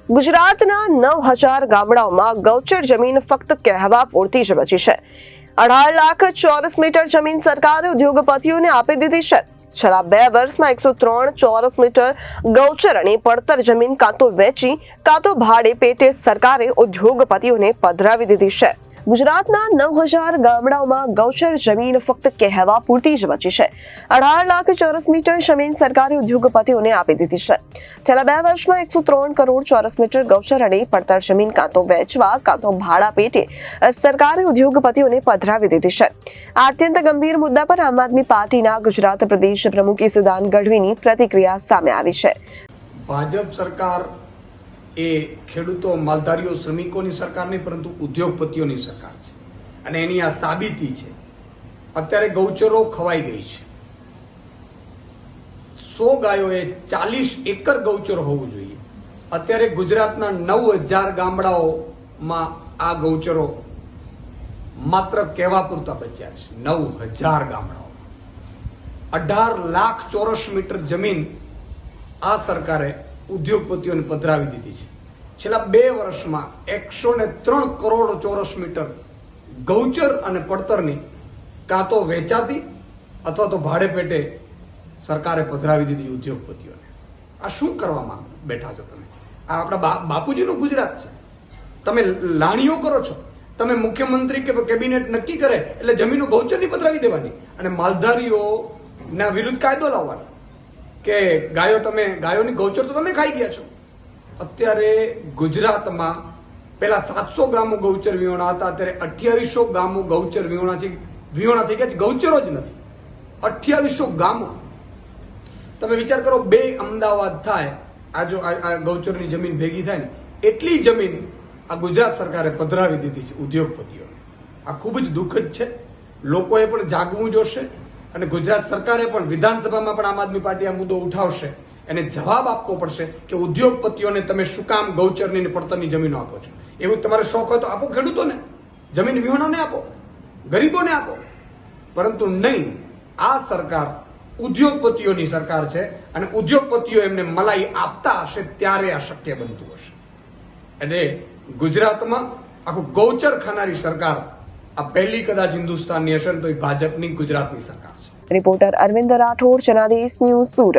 ગુજરાતના 9,000 ગામડાઓમાં ગૌચર જમીન ફક્ત કહેવા પૂરતી જ બચી છે। 18 લાખ ચોરસ મીટર જમીન સરકારે ઉદ્યોગપતિઓને આપી દીધી છે। છેલ્લા 2 વર્ષમાં 103 ચોરસ મીટર ગૌચર અને પડતર જમીન કાં તો વેચી કાં તો ભાડે પેટે સરકારે ઉદ્યોગપતિઓને પધરાવી દીધી છે। ગુજરાતના 9,000 ગામડાઓમાં ગૌચર જમીન ફક્ત કહેવા પૂરતી જ બચી છે। 18 લાખ ચોરસ મીટર જમીન સરકારે ઉદ્યોગપતિઓને આપી દીધી છે। છેલ્લા 2 વર્ષમાં 103 કરોડ ચોરસ મીટર ગૌચર અને પડતર જમીન કાં તો વેચવા કાં તો ભાડા પેટે સરકારે ઉદ્યોગપતિઓને પધરાવી દીધી છે। આ અત્યંત ગંભીર મુદ્દા પર આમ આદમી પાર્ટીના ગુજરાત પ્રદેશ પ્રમુખ ઈસુદાન ગઢવીની પ્રતિક્રિયા સામે આવી છે। ભાજપ સરકાર એ ખેડૂતો માલધારીઓ શ્રમિકોની સરકાર નહીં પરંતુ ઉદ્યોગપતિઓની સરકાર છે અને એની આ સાબિતી છે। અત્યારે ગૌચરો ખવાઈ ગઈ છે। 100 ગાયોએ 40 એકર ગૌચર હોવું જોઈએ। અત્યારે ગુજરાતના 9,000 ગામડાઓમાં આ ગૌચરો માત્ર કહેવા પૂરતા બચ્યા છે। 9,000 ગામડાઓમાં 18 લાખ ચોરસ મીટર જમીન આ સરકારે ઉદ્યોગપતિઓને પધરાવી દીધી છે। છેલ્લા 2 વર્ષમાં 103 કરોડ ચોરસ મીટર ગૌચર અને પડતરની કાં તો વેચાતી અથવા તો ભાડે પેટે સરકારે પધરાવી દીધી ઉદ્યોગપતિઓને। આ શું કરવામાં બેઠા છો તમે? આ આપણા બાપુજીનું ગુજરાત છે। તમે લાણીઓ કરો છો। તમે મુખ્યમંત્રી કે કેબિનેટ નક્કી કરે એટલે જમીનો ગૌચરની પધરાવી દેવાની અને માલધારીઓના વિરુદ્ધ કાયદો લાવવાનો કે ગાયોની ગૌચર તો તમે ખાઈ ગયા છો। અત્યારે ગુજરાતમાં પેલા 700 ગામો ગૌચર વિહોણા હતા, અત્યારે 2800 ગામો ગૌચર વિહોણા થઈ ગયા છે। ગૌચરો જ નથી, 2800 ગામો। તમે વિચાર કરો, 2 અમદાવાદ થાય આ ગૌચરની જમીન ભેગી થાય ને એટલી જમીન આ ગુજરાત સરકારે પધરાવી દીધી છે ઉદ્યોગપતિઓને। આ ખૂબ જ દુઃખદ છે। લોકોએ પણ જાગવું જોશે અને ગુજરાત સરકારે પણ વિધાનસભામાં પણ આમ આદમી પાર્ટી આ મુદ્દો ઉઠાવશે। એને જવાબ આપવો પડશે કે ઉદ્યોગપતિઓને તમે શું કામ ગૌચરની અને પડતરની જમીનો આપો છો? એવું તમારે શોખ હોય તો આપો, ખેડૂતોને જમીન વિહોણાને આપો, ગરીબોને આપો, પરંતુ નહીં। આ સરકાર ઉદ્યોગપતિઓની સરકાર છે અને ઉદ્યોગપતિઓ એમને મલાઈ આપતા હશે ત્યારે આ શક્ય બનતું હશે। એટલે ગુજરાતમાં આખું ગૌચર ખાનારી સરકાર આ પહેલી કદાચ હિન્દુસ્તાનની હશે તો એ ભાજપની ગુજરાતની સરકાર છે। Reporter Arvind Rathod, Janadesh news, Surat.